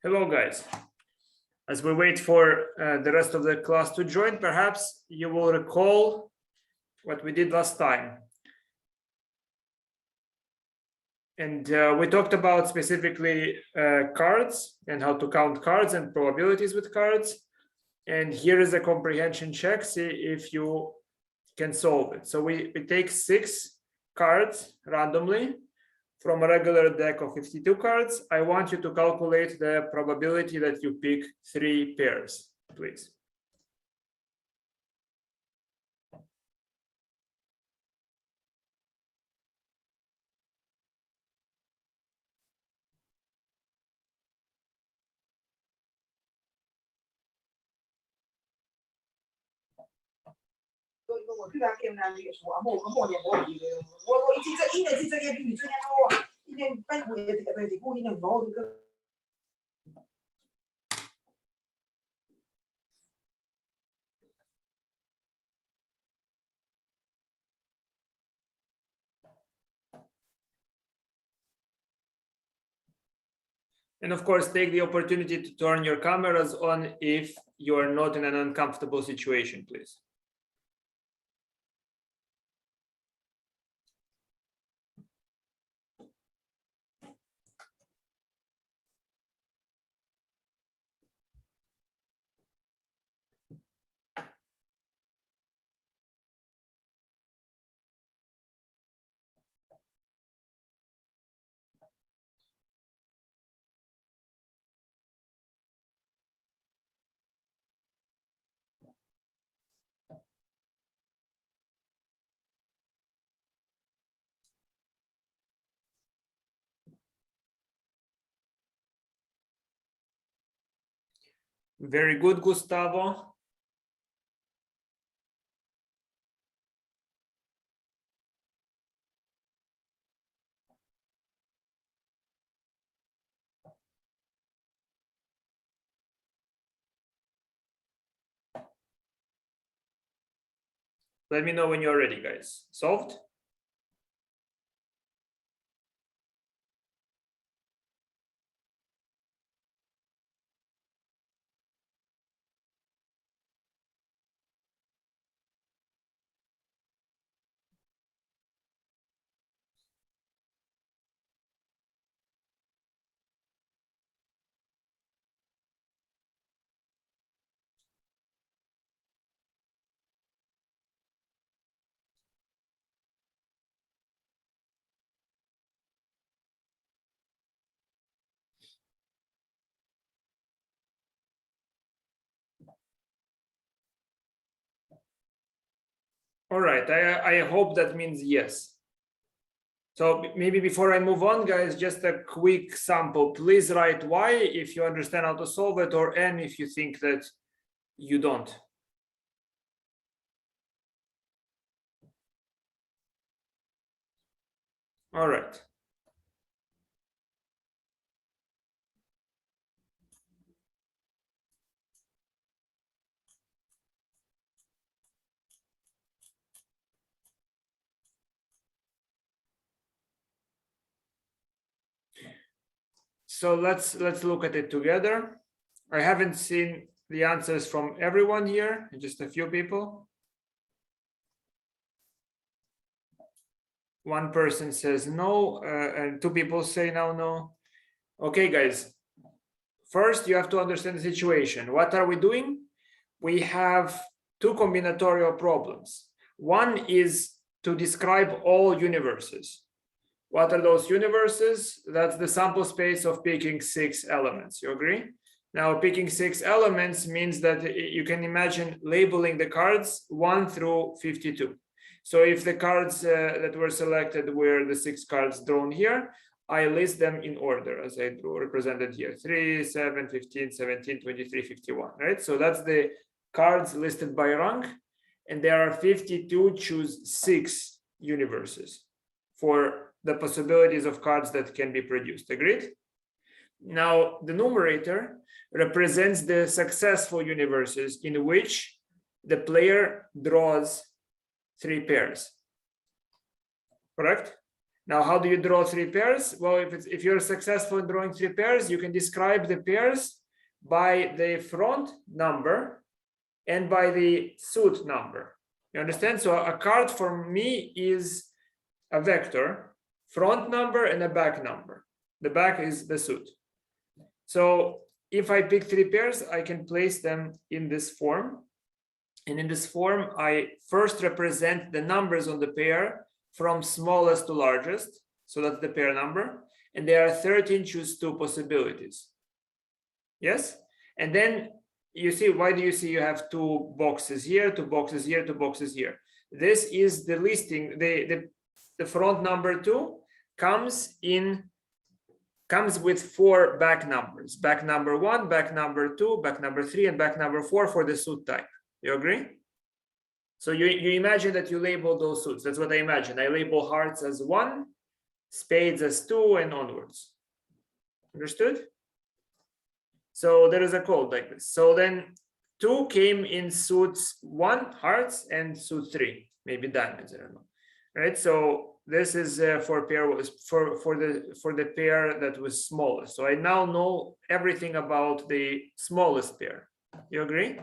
Hello, guys. As we wait for the rest of the class to join, perhaps you will recall what we did last time. And we talked about specifically cards and how to count cards and probabilities with cards. And here is a comprehension check, see if you can solve it. So we take 6 cards randomly from a regular deck of 52 cards. I want you to calculate the probability that you pick 3 pairs, please. And of course, take the opportunity to turn your cameras on if you are not in an uncomfortable situation, please. Very good, Gustavo. Let me know when you're ready, guys. Solved? All right, I hope that means yes. So maybe before I move on, guys, just a quick sample. Please write Y if you understand how to solve it, or N if you think that you don't. All right. So let's look at it together. I haven't seen the answers from everyone here, just a few people. One person says no, and 2 people say no. Okay, guys. First, you have to understand the situation. What are we doing? We have 2 combinatorial problems. One is to describe all universes. What are those universes? That's the sample space of picking 6 elements. You agree? Now, picking 6 elements means that you can imagine labeling the cards 1 through 52. So if the cards that were selected were the 6 cards drawn here, I list them in order as I drew represented here: 3, 7, 15, 17, 23, 51, right? So that's the cards listed by rank, and there are 52 choose 6 universes for the possibilities of cards that can be produced. Agreed? Now, the numerator represents the successful universes in which the player draws 3 pairs. Correct? Now, how do you draw three pairs? Well, if you're successful in drawing three pairs, you can describe the pairs by the front number and by the suit number. You understand? So a card for me is a vector, front number and a back number. The back is the suit. So if I pick three pairs, I can place them in this form. And in this form, I first represent the numbers on the pair from smallest to largest. So that's the pair number. And there are 13 choose two possibilities. Yes? And then you see, why do you see you have two boxes here, two boxes here, two boxes here? This is the listing. The front number 2 comes with 4 back numbers. Back number 1, back number 2, back number 3, and back number 4 for the suit type. You agree? So you imagine that you label those suits. That's what I imagine. I label hearts as 1, spades as 2, and onwards. Understood? So there is a code like this. So then 2 came in suits 1, hearts, and suit 3, maybe diamonds, I don't know. Right? So this is for the pair that was smallest. So I now know everything about the smallest pair. You agree?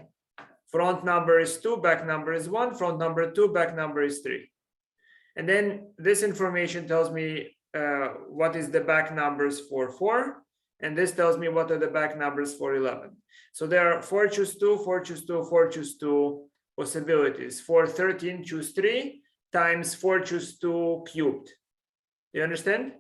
Front number is 2, back number is 1, front number 2, back number is 3. And then this information tells me what is the back numbers for 4. And this tells me what are the back numbers for 11. So there are 4 choose 2, 4 choose 2, 4 choose 2 possibilities. For 13 choose 3 times 4 choose 2 cubed. You understand?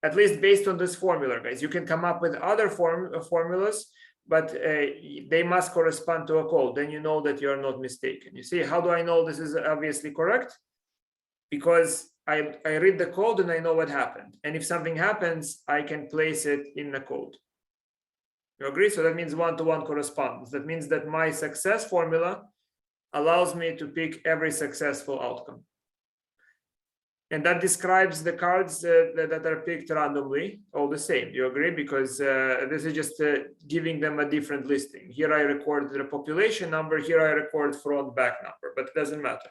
At least based on this formula, guys. You can come up with other formulas, but they must correspond to a code. Then you know that you are not mistaken. You see, how do I know this is obviously correct? Because I read the code and I know what happened. And if something happens, I can place it in the code. You agree? So that means one-to-one correspondence. That means that my success formula allows me to pick every successful outcome. And that describes the cards that are picked randomly, all the same. You agree? Because this is just giving them a different listing. Here I record the population number, here I record front back number, but it doesn't matter.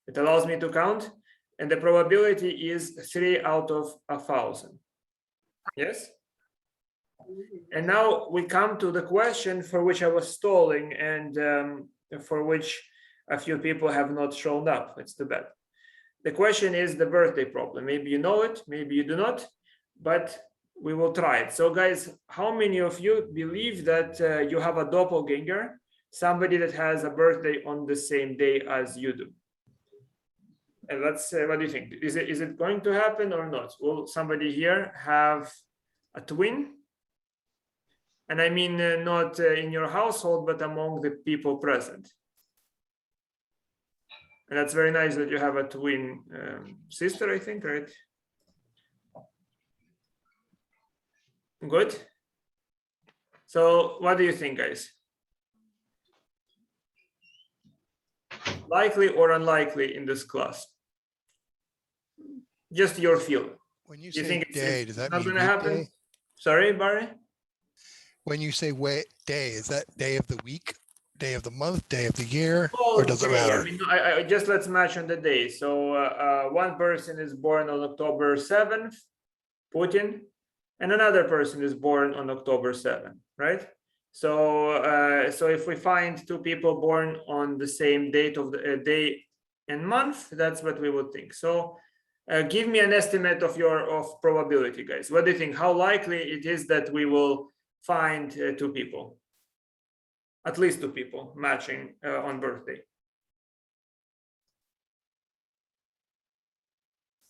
It allows me to count, and the probability is 3 out of 1,000. Yes? And now we come to the question for which I was stalling and for which a few people have not shown up. It's too bad. The question is the birthday problem. Maybe you know it, maybe you do not, but we will try it. So guys, how many of you believe that you have a doppelganger, somebody that has a birthday on the same day as you do? And let's what do you think? Is it going to happen or not? Will somebody here have a twin? And I mean not in your household, but among the people present. And that's very nice that you have a twin sister, I think, right? Good. So what do you think, guys? Likely or unlikely in this class? Just your feel. When you say day, does that mean not going to happen? Day? Sorry, Barry? When you say day, is that day of the week, day of the month, day of the year, or does it matter? I mean, I just let's match on the day. So one person is born on October 7th, Putin, and another person is born on October 7th, right? So so if we find 2 people born on the same date of the day and month, that's what we would think. So give me an estimate of probability, guys. What do you think? How likely it is that we will find 2 people? At least 2 people matching on birthday.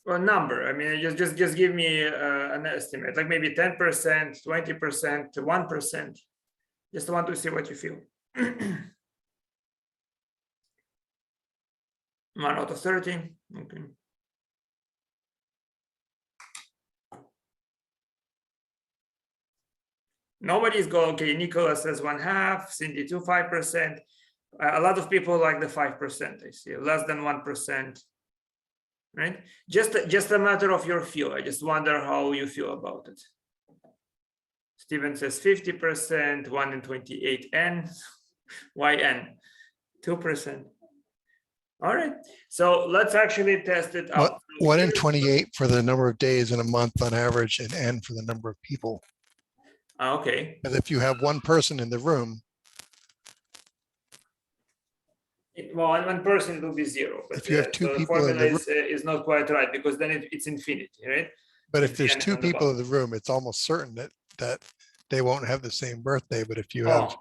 Well, number. I mean, just give me an estimate, like maybe 10%, 20%, 1%. Just want to see what you feel. 1 out of 30. Okay. Nobody's going. Okay, Nicholas says 1/2, Cindy 5%. A lot of people like the 5%. I see less than 1%. Right? Just a matter of your feel. I just wonder how you feel about it. Steven says 50%, 1 in 28 n. Why n? 2%. All right. So let's actually test it What, out. 1 in 28 for the number of days in a month on average, and N for the number of people. Okay. Because if you have one person in the room, Well, one person it will be 0, but if you have two so the people in formula the room, is not quite right because then it's infinity, right? but if With there's n two on the people in bottom. the room, it's almost certain that they won't have the same birthday. But if you have Oh,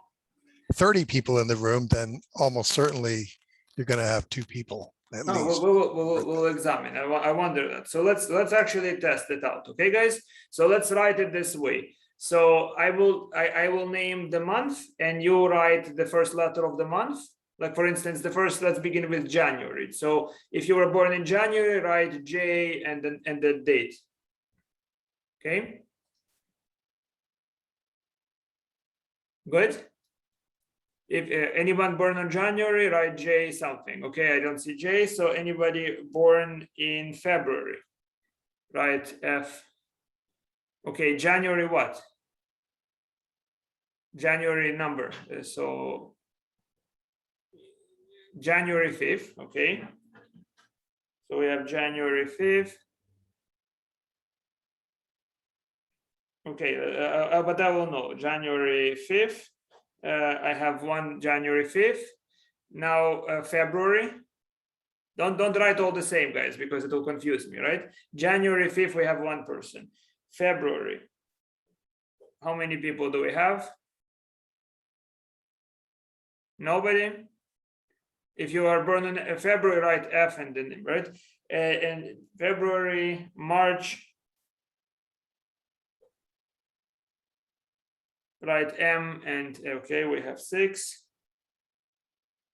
30 people in the room, then almost certainly you're going to have two people at oh, least. we'll examine. I wonder that. So let's actually test it out, okay, guys? So let's write it this way. So I will name the month, and you write the first letter of the month. Like for instance, let's begin with January. So if you were born in January, write J and the date. Okay. Good. If anyone born on January, write J something. Okay, I don't see J. So anybody born in February, write F. Okay, January what? January number. So January 5th. Okay. So we have January 5th. Okay, but I will know. January 5th. I have one January 5th. Now February. Don't write all the same, guys, because it will confuse me, right? January 5th, we have one person. February. How many people do we have? Nobody. If you are born in February, write F and then, right? And February, March, write M, and okay, we have 6.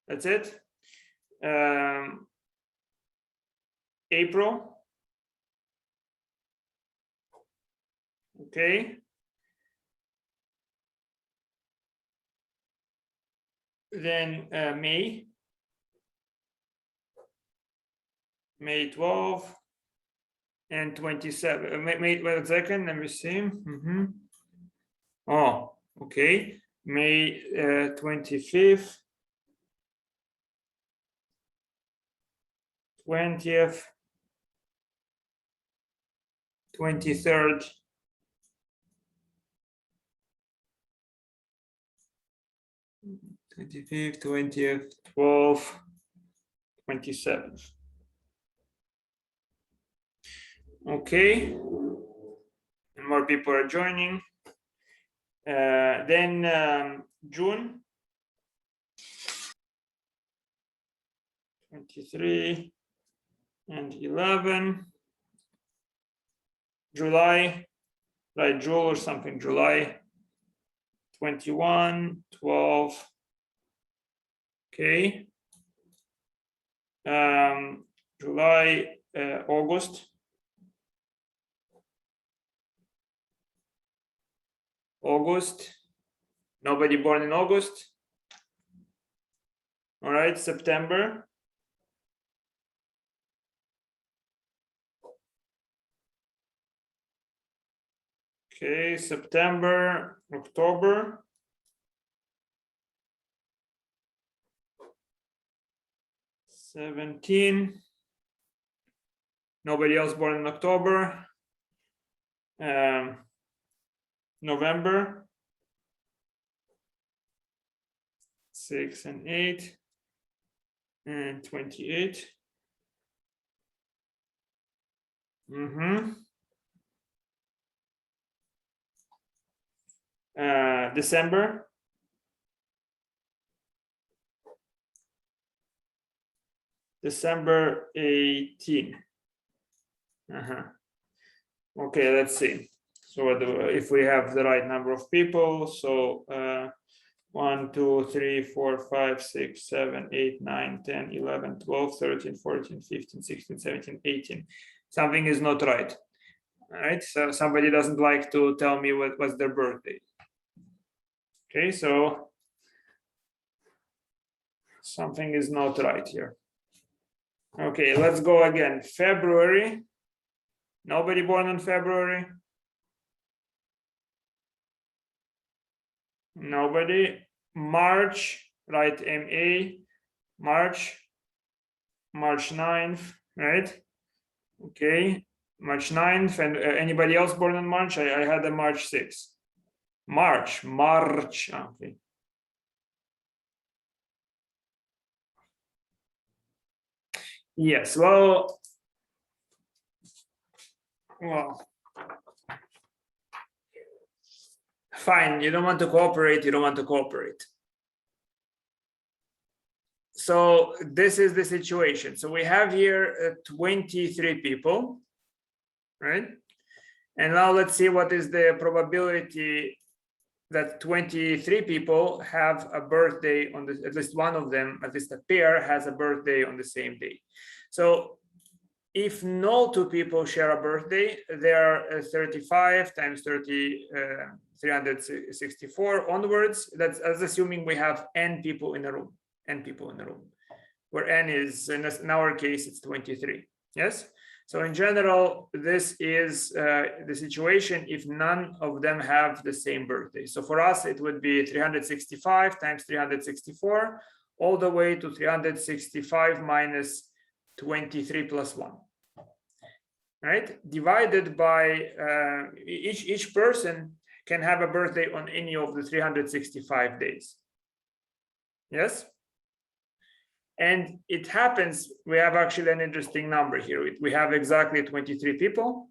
That's it. April. Okay. Then May 12 and 27. Wait a second, let me see. Oh, okay. May 25th, 20th, 23rd, 25th, 20th, 12th, 27th. Okay. And more people are joining. Then June 23 and 11. July, like June or something, July 21, 12. Okay. July, August. August. Nobody born in August. All right, September. Okay, September, October. '17. Nobody else born in October. November. 6 and 8 and 28. December. December 18. Okay, let's see. So if we have the right number of people, so 1, 2, 3, 4, 5, 6, 7, 8, 9, 10, 11, 12, 13, 14, 15, 16, 17, 18. Something is not right. All right, so somebody doesn't like to tell me what's their birthday. Okay, so something is not right here. Okay, let's go again. February. Nobody born in February? Nobody. March, right? MA. March. March 9th, right? Okay, March 9th. And anybody else born in March? I had a March 6th. March. Okay. Yes, well, fine. You don't want to cooperate. You don't want to cooperate. So this is the situation. So we have here 23 people, right? And now let's see what is the probability that 23 people have a birthday on the, at least one of them, at least a pair has a birthday on the same day. So if no two people share a birthday, there are 35 times 30, 364 onwards. That's assuming we have n people in a room, where n is, in our case, it's 23. Yes. So in general, this is the situation if none of them have the same birthday. So for us, it would be 365 times 364, all the way to 365 minus 23 plus 1. Right? Divided by each person can have a birthday on any of the 365 days. Yes? And it happens, we have actually an interesting number here. We have exactly 23 people.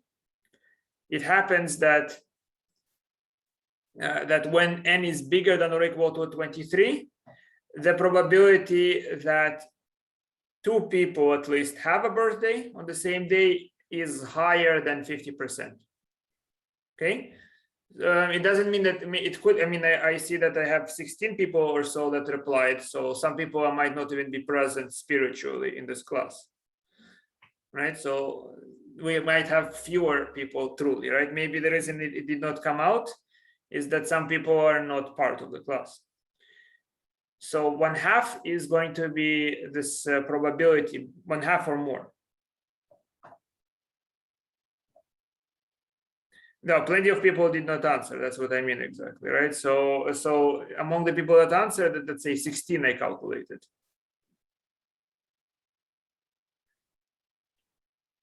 It happens that that when n is bigger than or equal to 23, the probability that two people at least have a birthday on the same day is higher than 50%. Okay. It doesn't mean that it could. I mean, I see that I have 16 people or so that replied. So some people might not even be present spiritually in this class, right? So we might have fewer people truly, right? Maybe the reason it did not come out is that some people are not part of the class. So 1/2 is going to be this probability, 1/2 or more. No, plenty of people did not answer. That's what I mean exactly, right? So among the people that answered, let's say 16 I calculated.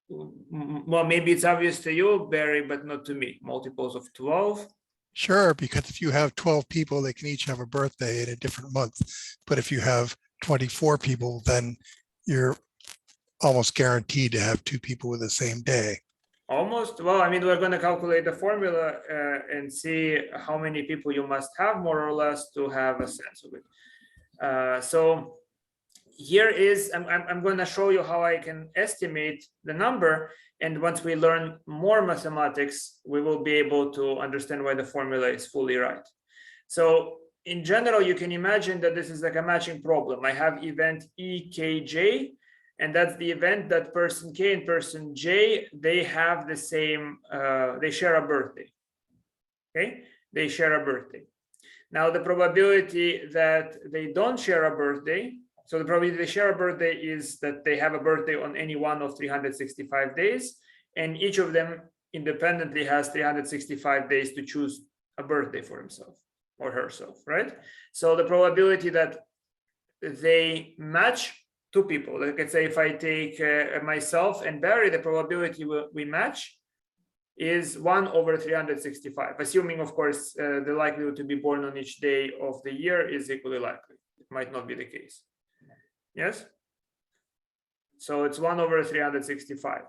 Well, maybe it's obvious to you, Barry, but not to me. Multiples of 12. Sure, because if you have 12 people, they can each have a birthday in a different month. But if you have 24 people, then you're almost guaranteed to have two people with the same day. Almost. Well, I mean, we're going to calculate the formula and see how many people you must have more or less to have a sense of it. So here is, I'm going to show you how I can estimate the number. And once we learn more mathematics, we will be able to understand why the formula is fully right. So in general, you can imagine that this is like a matching problem. I have event EKJ. And that's the event that person K and person J, they have the same, they share a birthday. Okay, they share a birthday. Now the probability that they don't share a birthday, so the probability they share a birthday is that they have a birthday on any one of 365 days, and each of them independently has 365 days to choose a birthday for himself or herself, right? So the probability that they match two people, like let's say if I take myself and Barry, the probability we match is 1/365, assuming of course the likelihood to be born on each day of the year is equally likely. It might not be the case. Yes, so it's 1/365.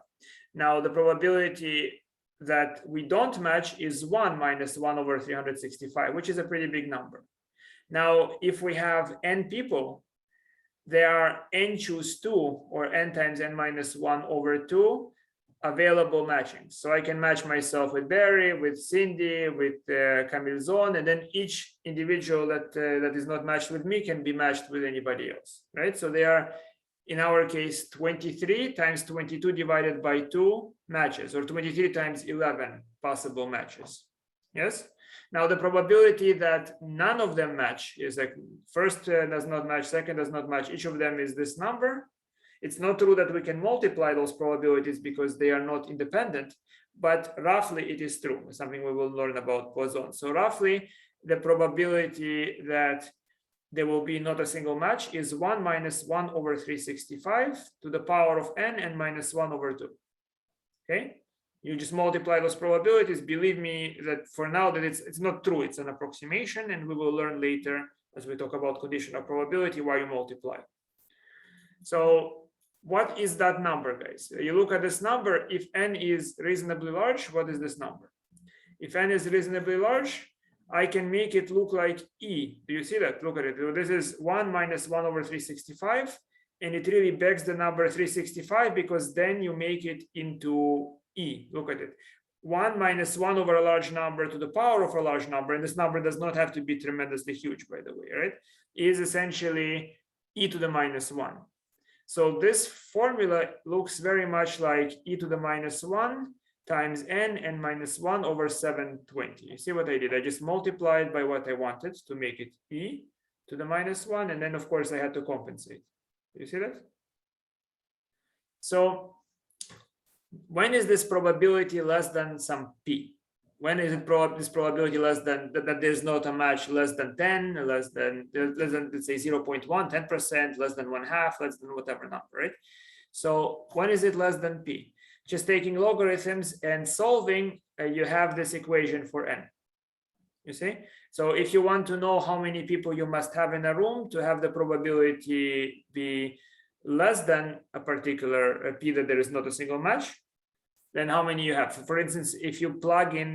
Now the probability that we don't match is 1 minus 1/365, which is a pretty big number. Now if we have n people, there are n choose 2 or n times n minus 1/2 available matchings. So I can match myself with Barry, with Cindy, with Camille Zone, and then each individual that is not matched with me can be matched with anybody else, right? So they are, in our case, 23 times 22 divided by 2 matches, or 23 times 11 possible matches. Yes. Now the probability that none of them match is like first does not match, second does not match, each of them is this number. It's not true that we can multiply those probabilities because they are not independent, but roughly it is true, something we will learn about Poisson. So roughly the probability that there will be not a single match is 1 minus 1 over 365 to the power of n and minus 1 over 2. Okay, you just multiply those probabilities. Believe me that for now that it's not true, it's an approximation, and we will learn later as we talk about conditional probability why you multiply. So what is that number, guys? You look at this number. If n is reasonably large, what is this number? If n is reasonably large, I can make it look like e. Do you see that? Look at it. This is 1 minus 1 over 365, and it really begs the number 365 because then you make it into e. Look at it. 1 minus 1 over a large number to the power of a large number, and this number does not have to be tremendously huge, by the way, right? Is essentially e to the minus 1. So this formula looks very much like e to the minus 1 times n and minus 1 over 720. You see what I did? I just multiplied by what I wanted to make it e to the minus 1, and then of course I had to compensate. You see that? So when is this probability less than some p? When is it this probability less than that there's not a match less than 10, less than let's say 0.1, 10%, less than 1/2, less than whatever number, right? So when is it less than p? Just taking logarithms and solving, you have this equation for n. You see? So if you want to know how many people you must have in a room to have the probability be less than a particular p that there is not a single match, then how many you have? For instance, if you plug in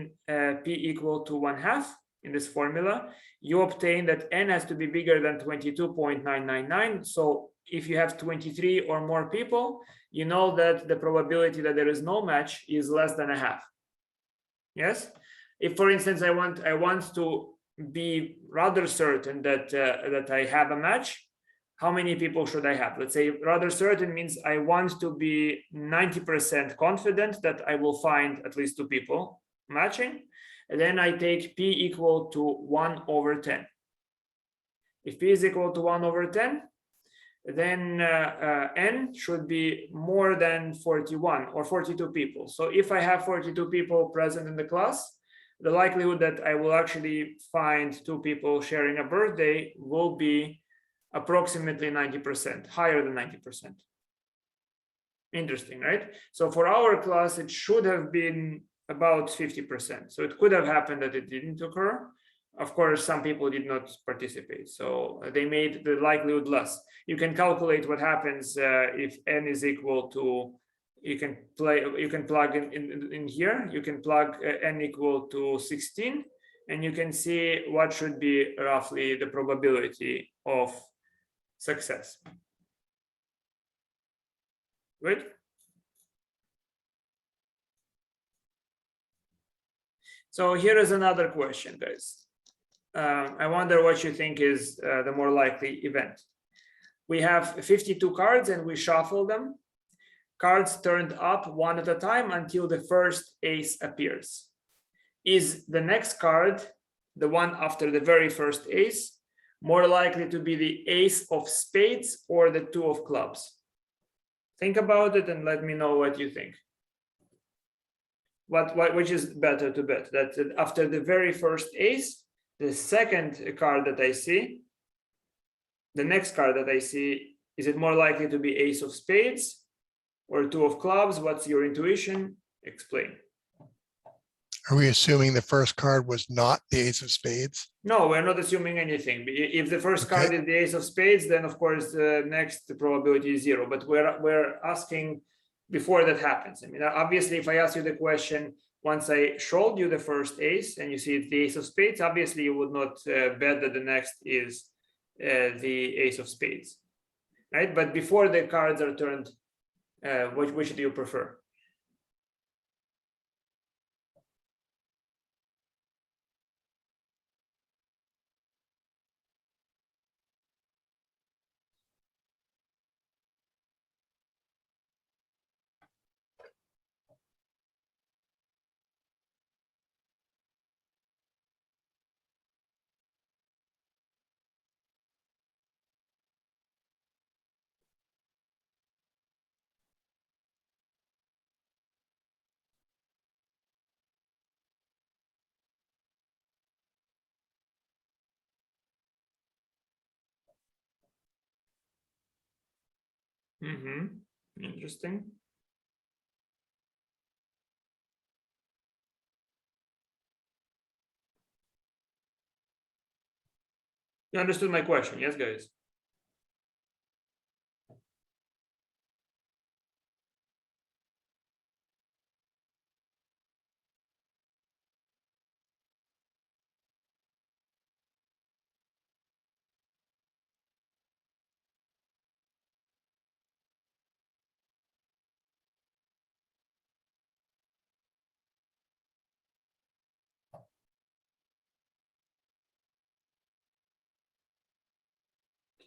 p equal to 1/2 in this formula, you obtain that n has to be bigger than 22.999. So if you have 23 or more people, you know that the probability that there is no match is less than 1/2. Yes. If, for instance, I want to be rather certain that that I have a match, how many people should I have? Let's say rather certain means I want to be 90% confident that I will find at least 2 people matching. And then I take p equal to 1 over 10. If p is equal to 1 over 10, then n should be more than 41 or 42 people. So if I have 42 people present in the class, the likelihood that I will actually find 2 people sharing a birthday will be approximately 90%, higher than 90%. Interesting, right? So for our class, it should have been about 50%. So it could have happened that it didn't occur. Of course, some people did not participate, so they made the likelihood less. You can calculate what happens if n is equal to, you can plug in here, you can plug n equal to 16, and you can see what should be roughly the probability of success. Good. So here is another question, guys. I wonder what you think is the more likely event. We have 52 cards and we shuffle them. Cards turned up one at a time until the first ace appears. Is the next card, the one after the very first ace, more likely to be the ace of spades or the 2 of clubs? Think about it and let me know what you think. Which is better to bet? That after the very first ace, the second card that I see, the next card that I see, is it more likely to be ace of spades or 2 of clubs? What's your intuition? Explain. Are we assuming the first card was not the ace of spades? No, we're not assuming anything. If the first card is the ace of spades, then of course the next probability is 0. But we're asking before that happens. I mean, obviously, if I ask you the question once I showed you the first ace and you see it's the ace of spades, obviously you would not bet that the next is the ace of spades, right? But before the cards are turned, which do you prefer? Interesting. You understood my question, yes, guys?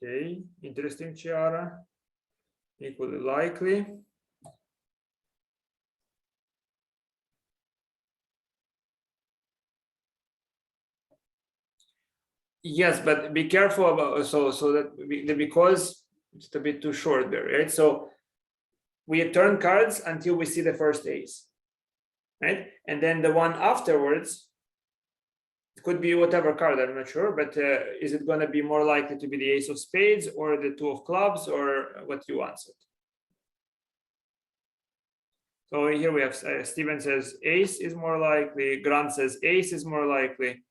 Okay, interesting, Chiara. Equally likely. Yes, but be careful about so that because it's a bit too short there, right? So we turn cards until we see the first ace, right? And then the one afterwards, it could be whatever card, I'm not sure, but is it going to be more likely to be the ace of spades or the two of clubs, or what you answered? So here we have Steven says ace is more likely, Grant says ace is more likely.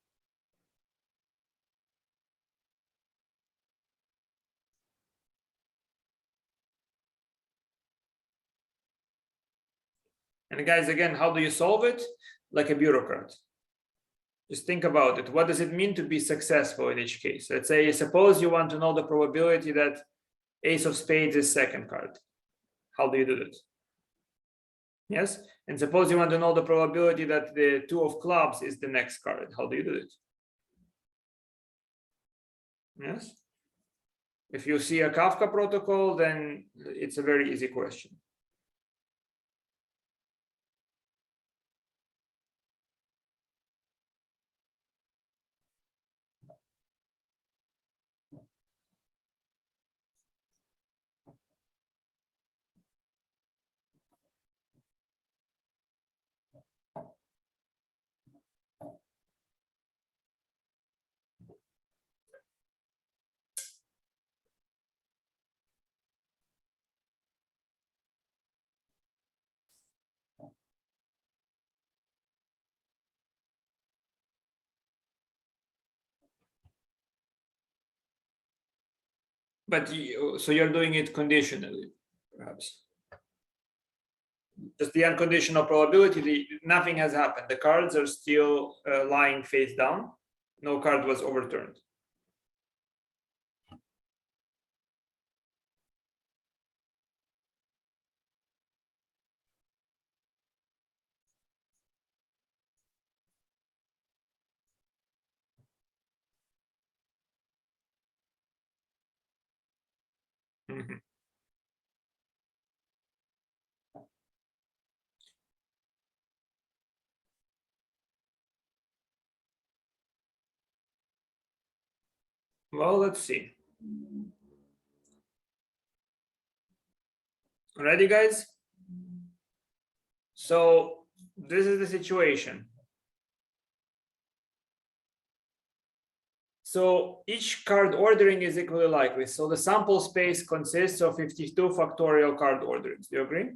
And guys, again, how do you solve it? Like a bureaucrat. Just think about it. What does it mean to be successful in each case? Let's say, suppose you want to know the probability that ace of spades is second card. How do you do that? Yes. And suppose you want to know the probability that the two of clubs is the next card. How do you do it? Yes. If you see a Kafka protocol, then it's a very easy question. But so you're doing it conditionally, perhaps. Just the unconditional probability, nothing has happened. The cards are still lying face down. No card was overturned. Mhm. Well, let's see. Ready, guys? So this is the situation. So each card ordering is equally likely. So the sample space consists of 52 factorial card orderings. Do you agree?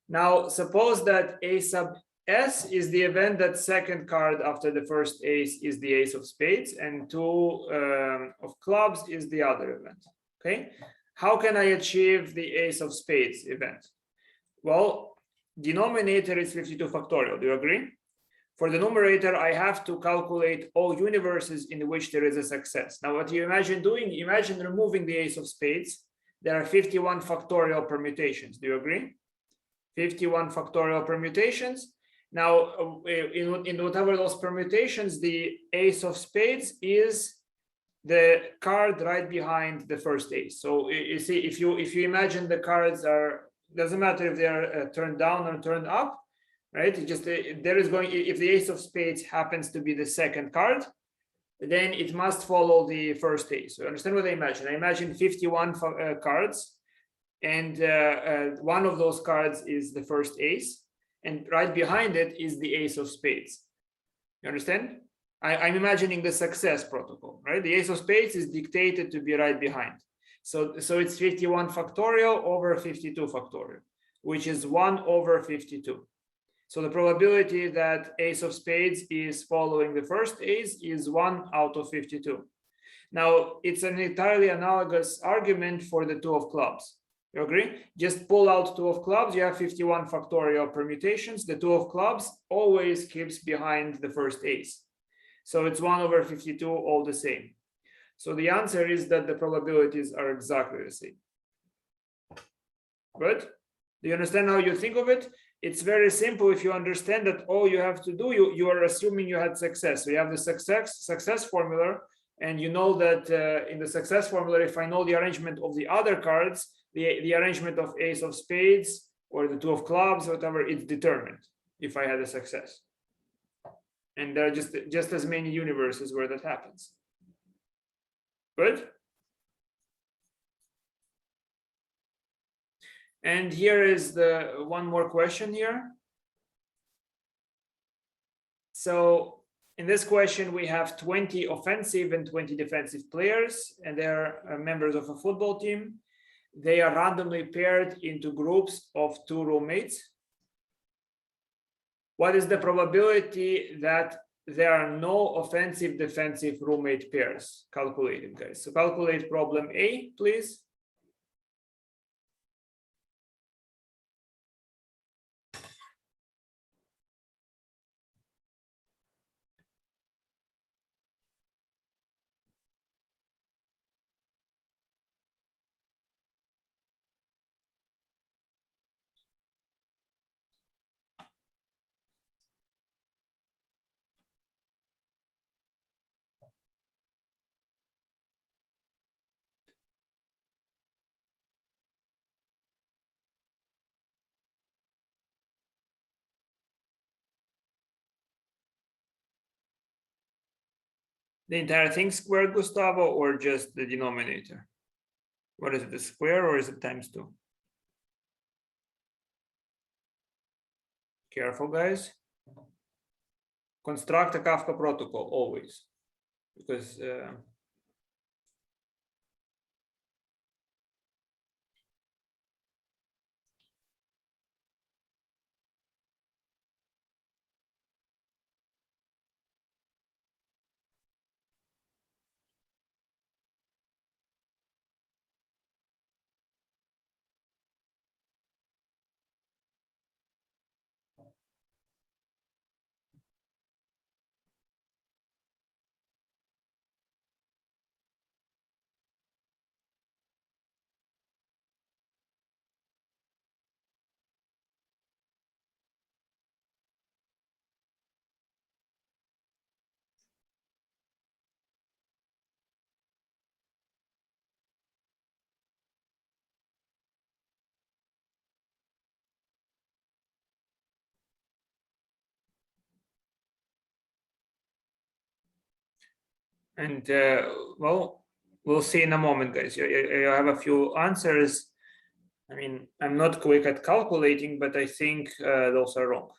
Now, suppose that A sub S is the event that second card after the first ace is the ace of spades, and two of clubs is the other event. Okay. How can I achieve the ace of spades event? Well, denominator is 52 factorial. Do you agree? For the numerator, I have to calculate all universes in which there is a success. Now, what you imagine doing? Imagine removing the ace of spades. There are 51 factorial permutations. Do you agree? 51 factorial permutations. Now, in whatever those permutations, the ace of spades is the card right behind the first ace. So you see, if you imagine the cards are, doesn't matter if they are turned down or turned up, right? It just there is going, if the ace of spades happens to be the second card, then it must follow the first ace. So understand what I imagine? I imagine 51 cards, and one of those cards is the first ace, and right behind it is the ace of spades. You understand? I'm imagining the success protocol, right? The ace of spades is dictated to be right behind. So it's 51 factorial over 52 factorial, which is 1 over 52. So the probability that ace of spades is following the first ace is 1 out of 52. Now, it's an entirely analogous argument for the two of clubs. You agree? Just pull out two of clubs, you have 51 factorial permutations. The two of clubs always keeps behind the first ace. So it's 1 over 52, all the same. So the answer is that the probabilities are exactly the same. Good? Do you understand how you think of it? It's very simple if you understand that all you have to do, you are assuming you had success. So you have the success formula, and you know that in the success formula, if I know the arrangement of the other cards, the arrangement of ace of spades or the two of clubs, whatever, it's determined if I had a success. And there are just as many universes where that happens. Good? And here is the one more question here. So in this question, we have 20 offensive and 20 defensive players, and they're members of a football team. They are randomly paired into groups of 2 roommates. What is the probability that there are no offensive defensive roommate pairs? Calculate it, guys. So calculate problem A, please. The entire thing squared, Gustavo, or just the denominator? What is it, the square or is it times 2? Careful, guys. Construct a Kafka protocol always, because and well, we'll see in a moment, guys. You have a few answers. I mean, I'm not quick at calculating, but I think those are wrong.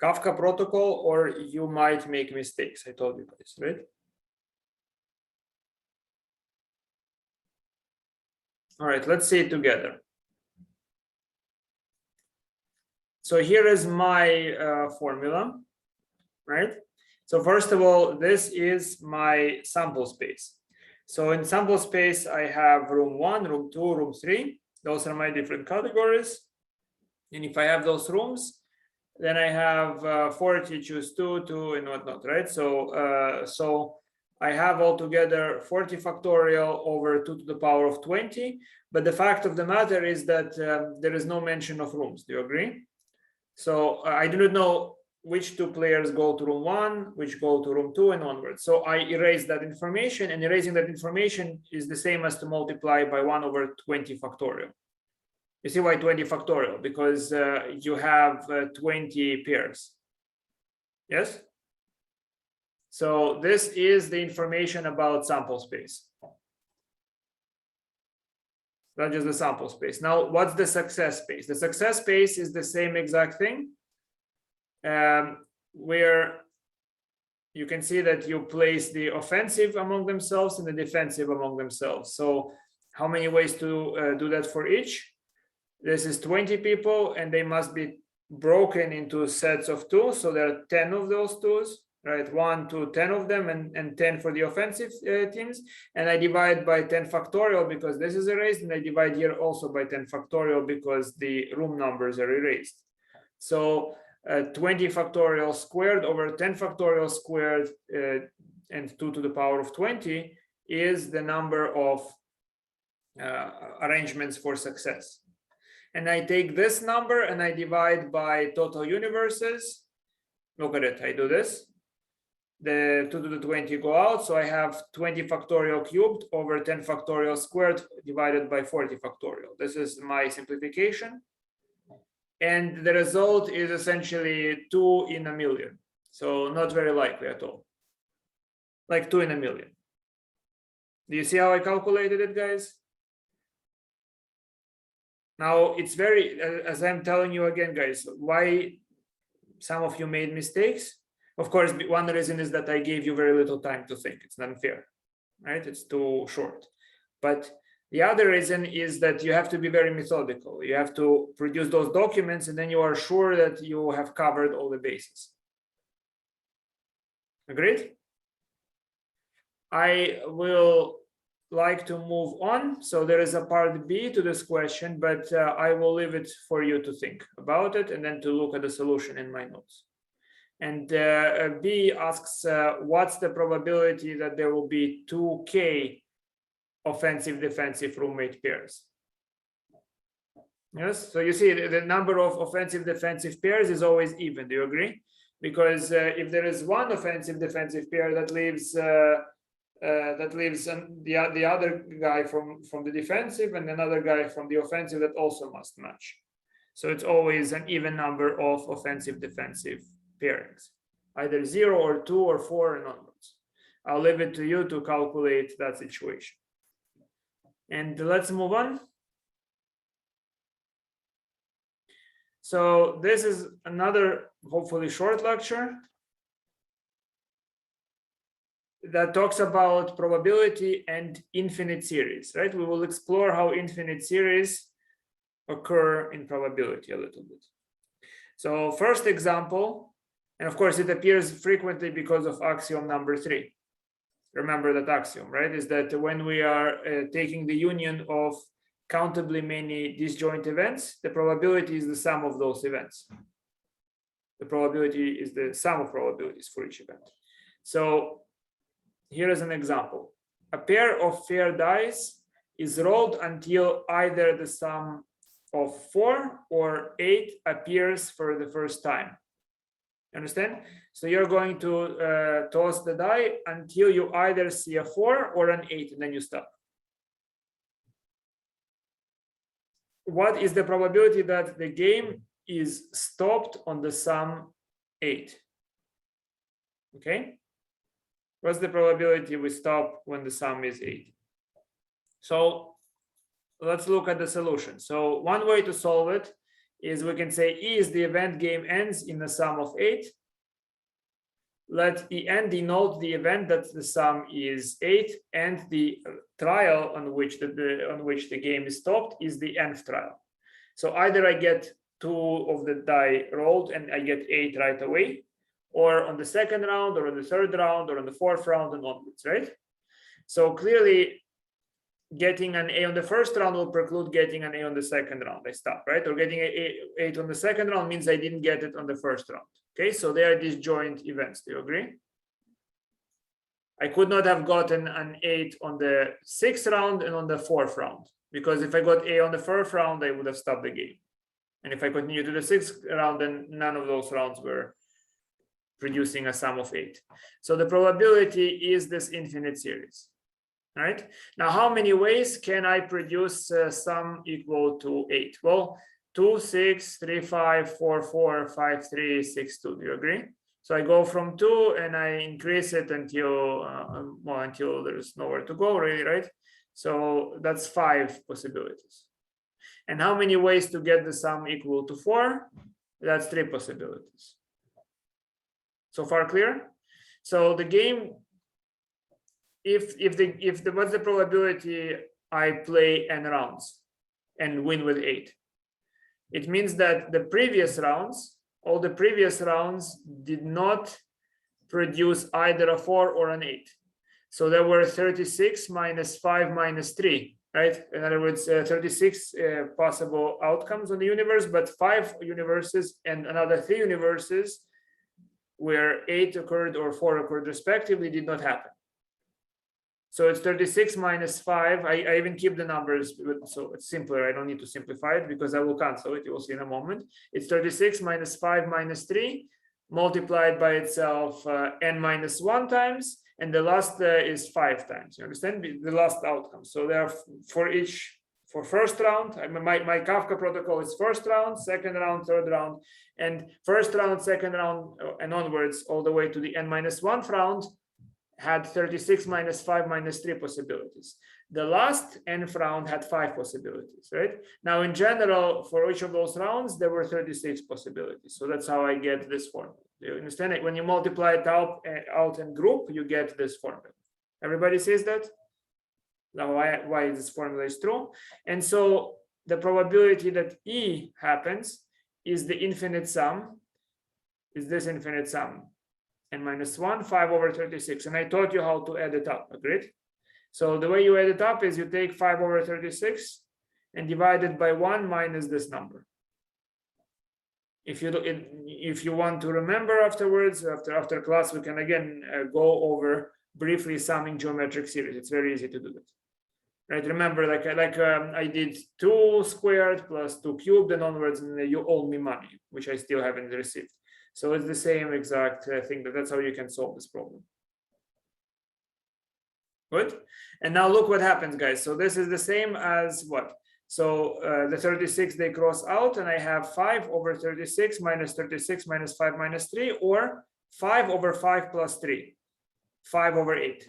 Kafka protocol, or you might make mistakes. I told you guys, right? All right, let's see it together. So here is my formula, right? So first of all, this is my sample space. So in sample space, I have room 1, room 2, room 3. Those are my different categories. And if I have those rooms, then I have 40, choose 2, 2, and whatnot, right? So I have altogether 40 factorial over 2 to the power of 20. But the fact of the matter is that there is no mention of rooms. Do you agree? So I do not know which 2 players go to room 1, which go to room 2, and onwards. So I erase that information, and erasing that information is the same as to multiply by 1 over 20 factorial. You see why 20 factorial? Because you have 20 pairs. Yes? So this is the information about sample space. Not just the sample space. Now, what's the success space? The success space is the same exact thing, where you can see that you place the offensive among themselves and the defensive among themselves. So how many ways to do that for each? This is 20 people, and they must be broken into sets of 2. So there are 10 of those 2s, right? 1, 2, 10 of them, and 10 for the offensive teams. And I divide by 10 factorial because this is erased, and I divide here also by 10 factorial because the room numbers are erased. So 20 factorial squared over 10 factorial squared and 2 to the power of 20 is the number of arrangements for success. And I take this number and I divide by total universes. Look at it, I do this. The 2 to the 20 go out, so I have 20 factorial cubed over 10 factorial squared divided by 40 factorial. This is my simplification. And the result is essentially 2 in a million. So not very likely at all. Like 2 in a million. Do you see how I calculated it, guys? Now, it's very, as I'm telling you again, guys, why some of you made mistakes. Of course, one reason is that I gave you very little time to think. It's not fair, right? It's too short. But the other reason is that you have to be very methodical. You have to produce those documents, and then you are sure that you have covered all the bases. Agreed? I will like to move on. So there is a part B to this question, but I will leave it for you to think about it and then to look at the solution in my notes. And B asks, what's the probability that there will be 2K offensive defensive roommate pairs? Yes, so you see the number of offensive defensive pairs is always even. Do you agree? Because if there is one offensive defensive pair that leaves the other guy from the defensive and another guy from the offensive, that also must match. So it's always an even number of offensive defensive pairings, either 0 or 2 or 4 and onwards. I'll leave it to you to calculate that situation. And let's move on. So this is another hopefully short lecture that talks about probability and infinite series, right? We will explore how infinite series occur in probability a little bit. So first example, and of course it appears frequently because of axiom number 3. Remember that axiom, right? Is that when we are taking the union of countably many disjoint events, the probability is the sum of those events. The probability is the sum of probabilities for each event. So here is an example. A pair of fair dice is rolled until either the sum of 4 or 8 appears for the first time. Understand? So you're going to toss the die until you either see a 4 or an 8, and then you stop. What is the probability that the game is stopped on the sum 8? Okay. What's the probability we stop when the sum is 8? So let's look at the solution. So one way to solve it is we can say E is the event game ends in the sum of 8. Let En denote the event that the sum is 8, and the trial on which the game is stopped is the nth trial. So either I get 2 of the die rolled and I get 8 right away, or on the second round, or on the third round, or on the fourth round and onwards, right? So clearly, getting an A on the first round will preclude getting an A on the second round. I stop, right? Or getting an 8 on the second round means I didn't get it on the first round. Okay, so they are disjoint events. Do you agree? I could not have gotten an 8 on the 6th round and on the 4th round, because if I got A on the 1st round, I would have stopped the game. And if I continue to the 6th round, then none of those rounds were producing a sum of 8. So the probability is this infinite series. All right. Now, how many ways can I produce sum equal to 8? Well, 2, 6, 3, 5, 4, 4, 5, 3, 6, 2. Do you agree? So I go from 2 and I increase it until until there's nowhere to go, really, right? So that's 5 possibilities. And how many ways to get the sum equal to 4? That's 3 possibilities. So far clear? So the game, what's the probability I play n rounds and win with 8? It means that the previous rounds, all the previous rounds did not produce either a 4 or an 8. So there were 36 minus 5 minus 3, right? In other words, 36 possible outcomes on the universe, but 5 universes and another 3 universes where 8 occurred or 4 occurred respectively did not happen. So it's 36 minus 5. I even keep the numbers, so it's simpler. I don't need to simplify it because I will cancel it. You will see in a moment. It's 36 minus 5 minus 3 multiplied by itself n minus 1 times, and the last is 5 times. You understand? The last outcome. So there are for first round, my Kafka protocol is first round, second round, third round, and first round, second round, and onwards all the way to the n minus 1 round had 36 minus 5 minus 3 possibilities. The last nth round had 5 possibilities, right? Now, in general, for each of those rounds, there were 36 possibilities. So that's how I get this formula. Do you understand it? When you multiply it out and group, you get this formula. Everybody says that? Now, why this formula is true? And so the probability that E happens is the infinite sum, is this infinite sum. N minus 1, 5 over 36. And I taught you how to add it up, agreed? So the way you add it up is you take 5 over 36 and divide it by 1 minus this number. If you want to remember afterwards, after class, we can again go over briefly summing geometric series. It's very easy to do that. Right? Remember, I did 2 squared plus 2 cubed and onwards, and you owe me money, which I still haven't received. So it's the same exact thing. That's how you can solve this problem. Good. And now look what happens, guys. So this is the same as what? So the 36, they cross out, and I have 5 over 36 minus 36 minus 5 minus 3, or 5 over 5 plus 3, 5 over 8.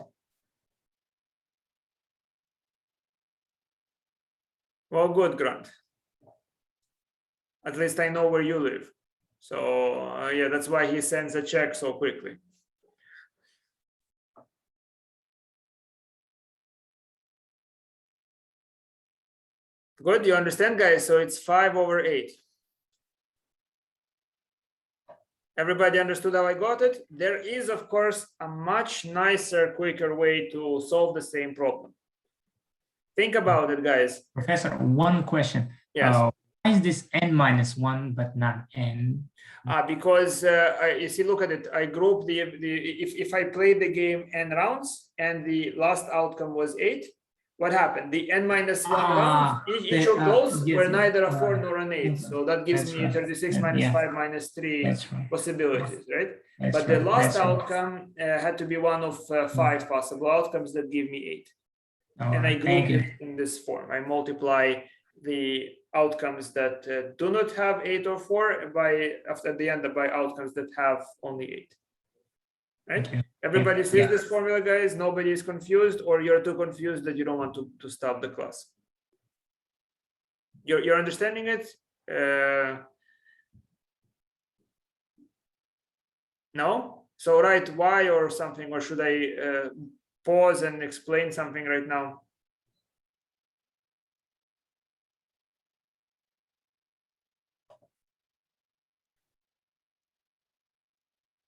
Well, good, Grant. At least I know where you live. So yeah, that's why he sends a check so quickly. Good, you understand, guys? So it's 5 over 8. Everybody understood how I got it? There is, of course, a much nicer, quicker way to solve the same problem. Think about it, guys. Professor, one question. Yes. Why is this n minus 1 but not n? Because you see, look at it. I group if I played the game n rounds and the last outcome was 8, what happened? The n minus 1 round, each of those were neither a 4 nor an 8. So that gives me 36 minus 5 minus 3 possibilities, right? But the last outcome had to be one of 5 possible outcomes that give me 8. And I group it in this form. I multiply the outcomes that do not have 8 or 4 at the end by outcomes that have only 8. Right? Okay. Everybody sees this formula, guys? Nobody is confused, or you're too confused that you don't want to stop the class? You're understanding it? No? So write y or something, or should I pause and explain something right now?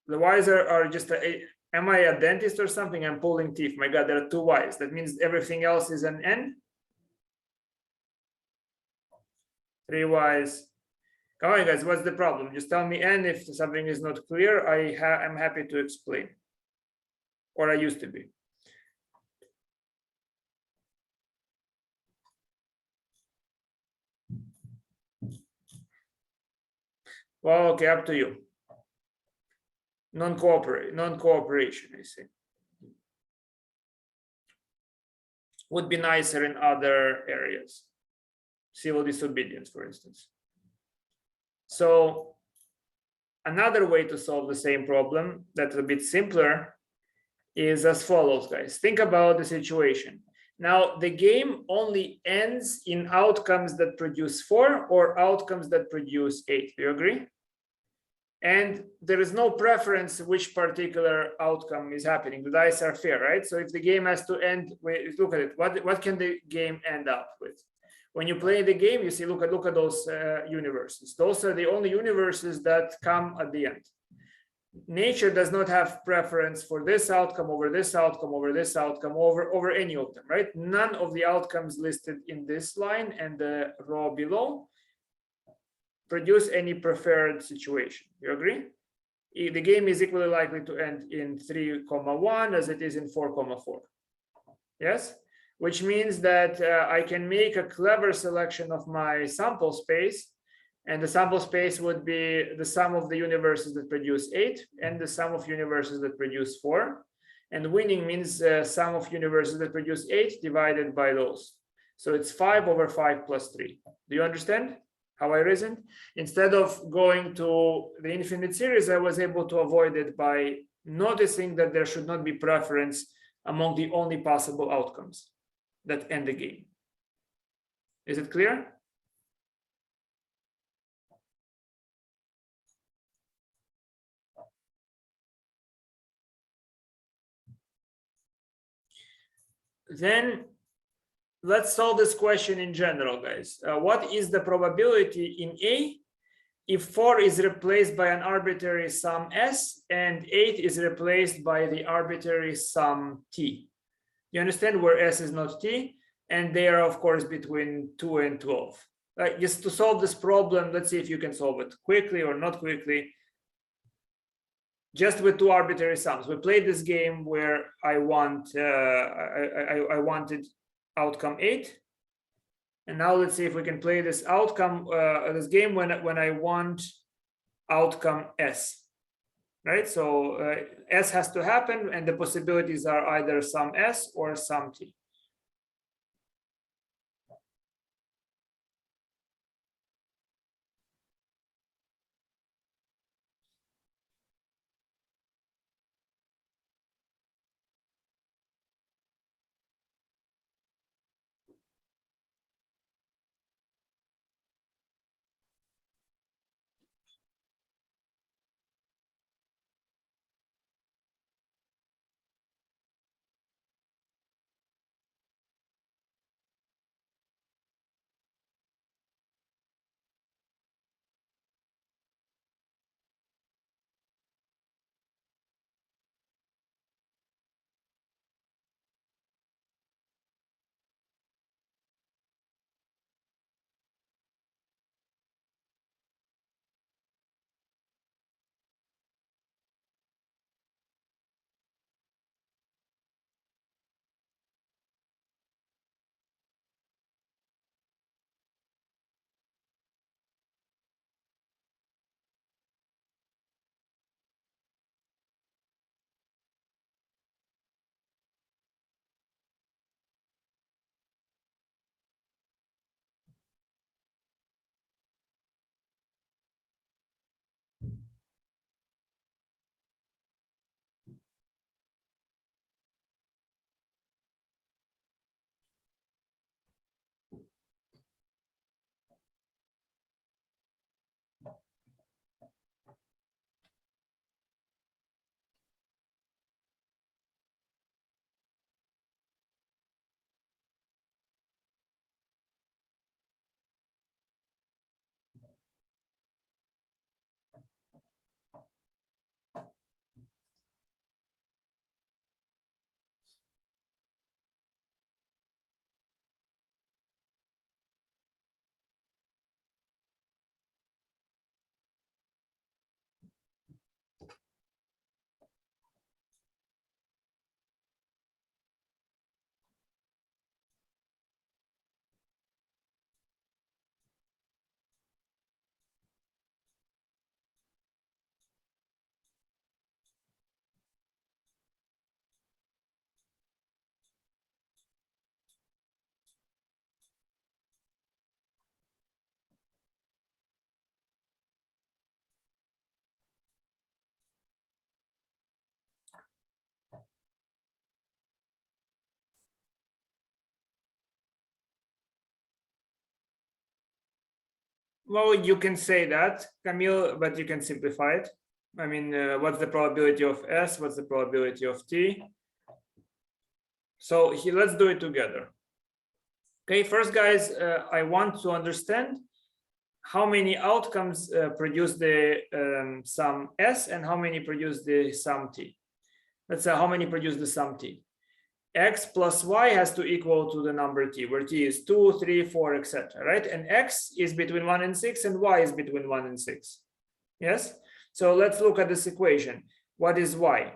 The y's are just am I a dentist or something? I'm pulling teeth. My God, there are two y's. That means everything else is an n. 3 y's. Come on, guys, what's the problem? Just tell me n if something is not clear. I'm happy to explain. Or I used to be. Well, okay, up to you. Non-cooperation, I see. Would be nicer in other areas. Civil disobedience, for instance. So another way to solve the same problem that's a bit simpler is as follows, guys. Think about the situation. Now, the game only ends in outcomes that produce 4 or outcomes that produce 8. Do you agree? And there is no preference which particular outcome is happening. The dice are fair, right? So if the game has to end, look at it. What can the game end up with? When you play the game, you see, look at those universes. Those are the only universes that come at the end. Nature does not have preference for this outcome over this outcome over this outcome over any of them, right? None of the outcomes listed in this line and the row below produce any preferred situation. You agree? The game is equally likely to end in 3,1 as it is in 4,4. Yes? Which means that I can make a clever selection of my sample space, and the sample space would be the sum of the universes that produce 8 and the sum of universes that produce 4. And winning means sum of universes that produce 8 divided by those. So it's 5 over 5 plus 3. Do you understand how I reasoned? Instead of going to the infinite series, I was able to avoid it by noticing that there should not be preference among the only possible outcomes that end the game. Is it clear? Then let's solve this question in general, guys. What is the probability in A if 4 is replaced by an arbitrary sum S and 8 is replaced by the arbitrary sum T? You understand where S is not T, and they are, of course, between 2 and 12. Just to solve this problem, let's see if you can solve it quickly or not quickly. Just with 2 arbitrary sums. We played this game where I wanted outcome 8. And now let's see if we can play this this game when I want outcome S. Right? So S has to happen, and the possibilities are either sum S or sum T. Well, you can say that, Camille, but you can simplify it. I mean, what's the probability of S? What's the probability of T? So let's do it together. Okay, first, guys, I want to understand how many outcomes produce the sum S and how many produce the sum T. Let's say how many produce the sum T. X plus Y has to equal to the number T, where T is 2, 3, 4, etc. Right? And X is between 1 and 6 and Y is between 1 and 6. Yes? So let's look at this equation. What is Y?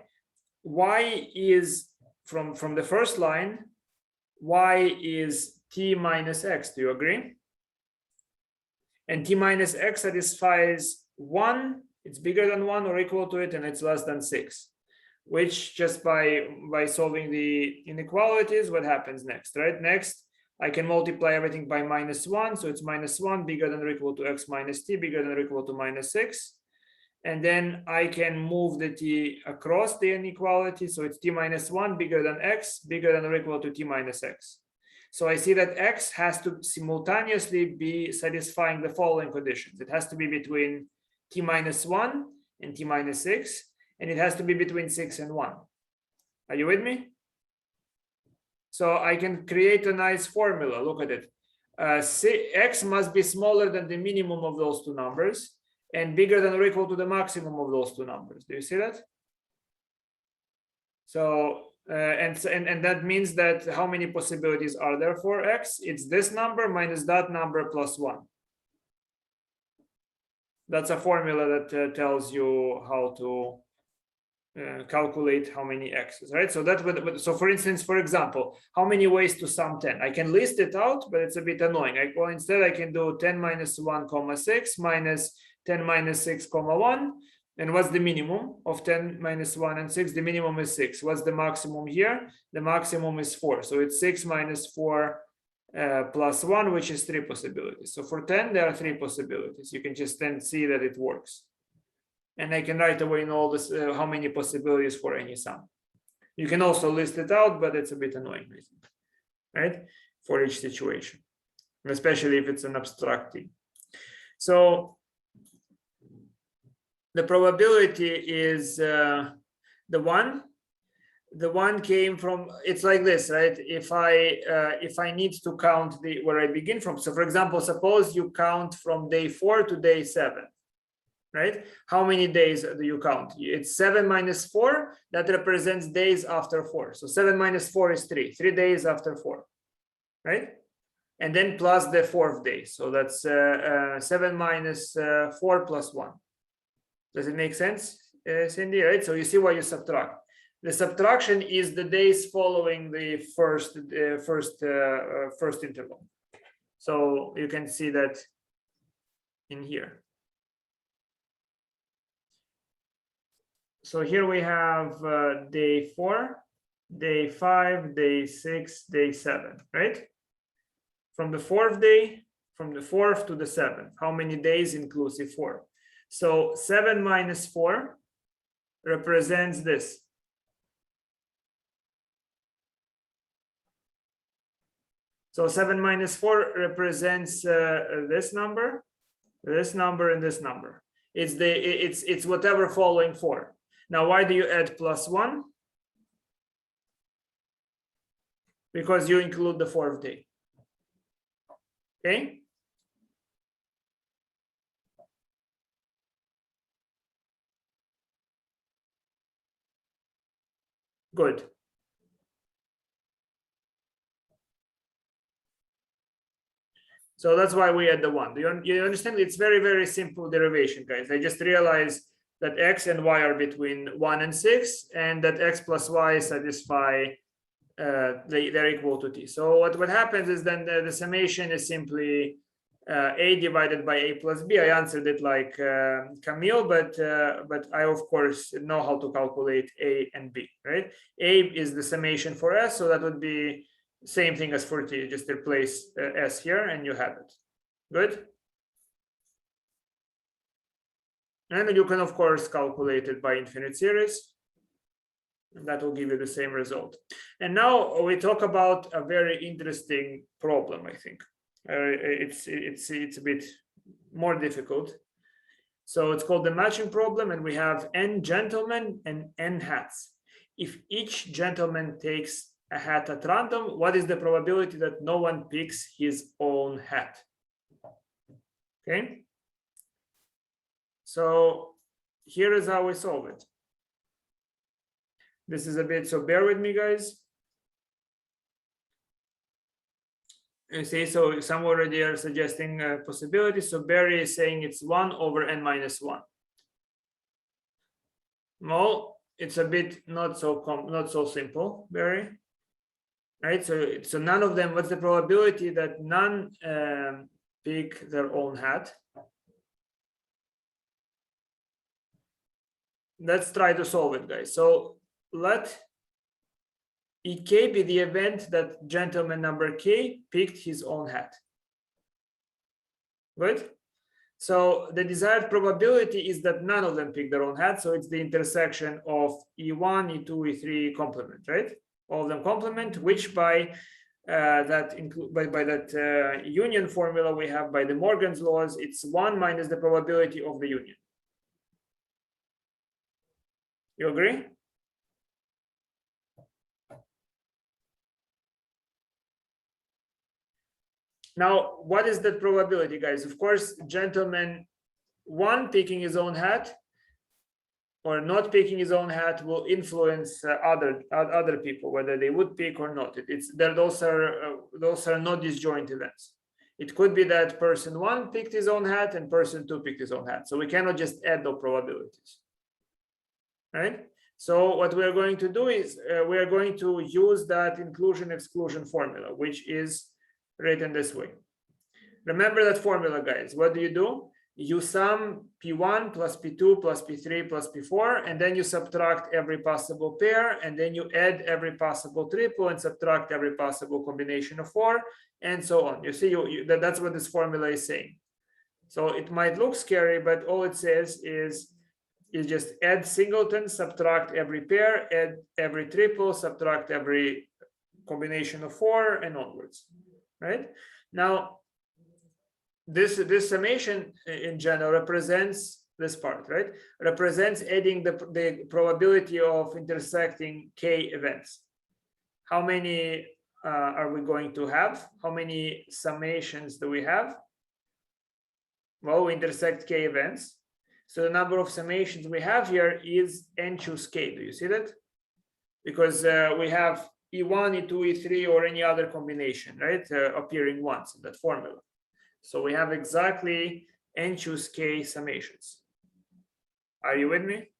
Y is from the first line, Y is T minus X. Do you agree? And T minus X satisfies 1, it's bigger than 1 or equal to it, and it's less than 6. Which just by solving the inequalities, what happens next, right? Next, I can multiply everything by -1, so it's -1 bigger than or equal to X minus T bigger than or equal to -6. And then I can move the T across the inequality, so it's T minus 1 bigger than X bigger than or equal to T minus X. So I see that X has to simultaneously be satisfying the following conditions. It has to be between T minus 1 and T minus 6. And it has to be between 6 and 1. Are you with me? So I can create a nice formula. Look at it. X must be smaller than the minimum of those two numbers and bigger than or equal to the maximum of those two numbers. Do you see that? So and that means that how many possibilities are there for X? It's this number minus that number plus 1. That's a formula that tells you how to calculate how many X's, right? So that would, so for instance, for example, how many ways to sum 10? I can list it out, but it's a bit annoying. Well, instead I can do 10 minus 1 comma 6 minus 10 minus 6 comma 1. And what's the minimum of 10 minus 1 and 6? The minimum is 6. What's the maximum here? The maximum is 4. So it's 6 minus 4 plus 1, which is 3 possibilities. So for 10, there are 3 possibilities. You can just then see that it works. And I can right away know this, how many possibilities for any sum. You can also list it out, but it's a bit annoying, right? For each situation, especially if it's an abstract thing. So the probability is the one came from, it's like this, right? If I need to count where I begin from. So for example, suppose you count from day 4 to day 7. Right? How many days do you count? It's 7 minus 4. That represents days after 4. So 7 minus 4 is 3. 3 days after 4. Right? And then plus the 4th day. So that's 7 minus 4 plus 1. Does it make sense, Cindy? Right? So you see why you subtract. The subtraction is the days following the first interval. So you can see that in here. So here we have day 4, day 5, day 6, day 7, right? From the 4th day, from the 4th to the 7th, how many days inclusive 4? So 7 minus 4 represents this. So 7 minus 4 represents this number, and this number. It's whatever following 4. Now, why do you add plus 1? Because you include the 4th day. Okay. Good. So that's why we add the 1. Do you understand? It's very, very simple derivation, guys. I just realized that X and Y are between 1 and 6, and that X plus Y satisfy they're equal to T. So what happens is then the summation is simply A divided by A plus B. I answered it like Camille, but I of course know how to calculate A and B, right? A is the summation for S, so that would be same thing as for T. Just replace S here and you have it. Good. And you can of course calculate it by infinite series. And that will give you the same result. And now we talk about a very interesting problem, I think. It's a bit more difficult. So it's called the matching problem, and we have n gentlemen and n hats. If each gentleman takes a hat at random, what is the probability that no one picks his own hat? Okay. So here is how we solve it. This is a bit, so bear with me, guys. You see, so some already are suggesting a possibility. So Barry is saying it's 1 over n minus 1. Well, it's a bit not so simple, Barry. Right? So none of them. What's the probability that none pick their own hat? Let's try to solve it, guys. So let EK be the event that gentleman number K picked his own hat. Good. So the desired probability is that none of them pick their own hat. So it's the intersection of E1, E2, E3 complement, right? All of them complement, which by that union formula we have by the Morgan's laws, it's 1 minus the probability of the union. You agree? Now, what is that probability, guys? Of course, gentleman 1 picking his own hat or not picking his own hat will influence other people, whether they would pick or not. Those are not disjoint events. It could be that person 1 picked his own hat and person 2 picked his own hat. So we cannot just add the probabilities, right? So what we are going to do is we are going to use that inclusion-exclusion formula, which is written this way. Remember that formula, guys. What do? You sum P1 plus P2 plus P3 plus P4, and then you subtract every possible pair, and then you add every possible triple and subtract every possible combination of 4, and so on. You see, that's what this formula is saying. So it might look scary, but all it says is just add singleton, subtract every pair, add every triple, subtract every combination of 4, and onwards. Right now, this summation in general represents this part, right? Represents adding the probability of intersecting k events. How many are we going to have? How many summations do we have? Well, we intersect k events. So the number of summations we have here is n choose k. Do you see that? Because we have E1, E2, E3, or any other combination, right? Appearing once in that formula. So we have exactly n choose k summations. Are you with me?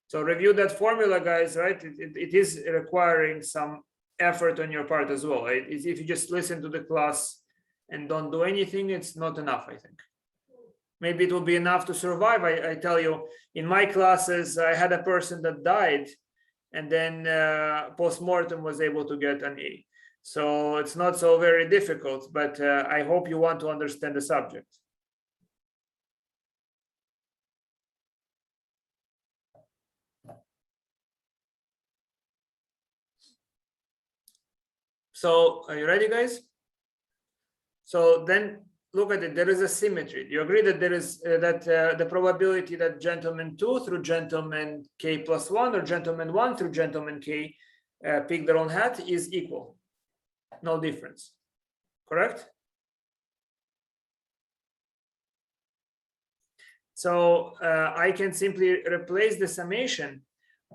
So review that formula, guys, right? It is requiring some effort on your part as well. Right? If you just listen to the class and don't do anything, it's not enough, I think. Maybe it will be enough to survive. I tell you, in my classes, I had a person that died, and then post-mortem was able to get an A. So it's not so very difficult, but I hope you want to understand the subject. So are you ready, guys? So then look at it. There is a symmetry. Do you agree that there is the probability that gentleman 2 through gentleman k plus 1 or gentleman 1 through gentleman k pick their own hat is equal? No difference. Correct? So I can simply replace the summation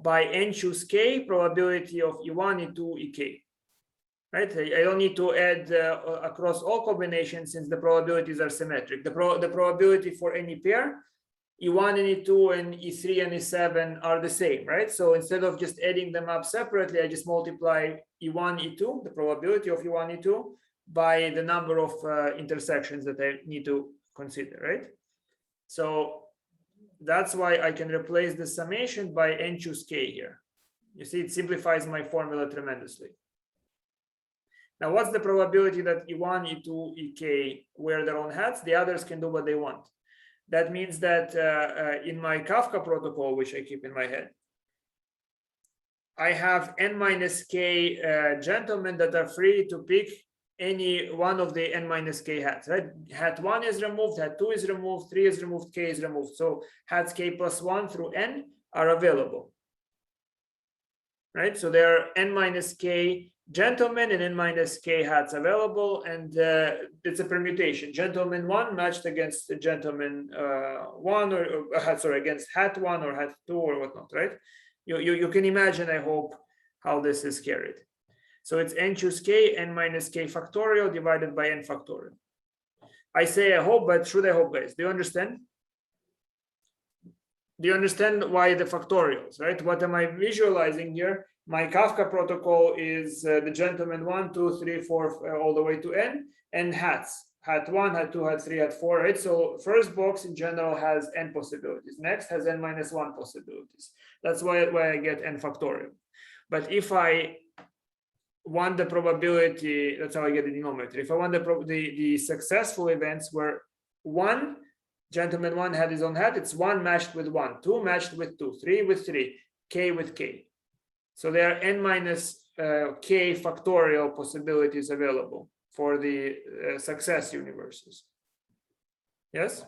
by n choose k probability of E1, E2, Ek. Right? I don't need to add across all combinations since the probabilities are symmetric. The probability for any pair, E1 and E2 and E3 and E7 are the same, right? So instead of just adding them up separately, I just multiply E1, E2, the probability of E1, E2, by the number of intersections that I need to consider, right? So that's why I can replace the summation by n choose k here. You see, it simplifies my formula tremendously. Now, what's the probability that E1, E2, Ek wear their own hats? The others can do what they want. That means that in my Kafka protocol, which I keep in my head, I have n minus k gentlemen that are free to pick any one of the n minus k hats, right? Hat 1 is removed, hat 2 is removed, 3 is removed, k is removed. So hats k plus 1 through n are available, right? So there are n minus k gentlemen and n minus k hats available, and it's a permutation. Gentleman 1 matched against the gentleman 1, or sorry, against hat 1 or hat 2 or whatnot, right? You can imagine, I hope, how this is carried. So it's n choose k, n minus k factorial divided by n factorial. I say I hope, but should I hope, guys? Do you understand? Do you understand why the factorials, right? What am I visualizing here? My Kafka protocol is the gentleman 1, 2, 3, 4, all the way to n, and hats. Hat 1, hat 2, hat 3, hat 4, right? So first box in general has n possibilities. Next has n minus 1 possibilities. That's why I get n factorial. But if I want the probability, that's how I get the denominator. If I want the successful events where 1, gentleman 1 had his own hat, it's 1 matched with 1, 2 matched with 2, 3 with 3, k with k. So there are n minus k factorial possibilities available for the success universes. Yes?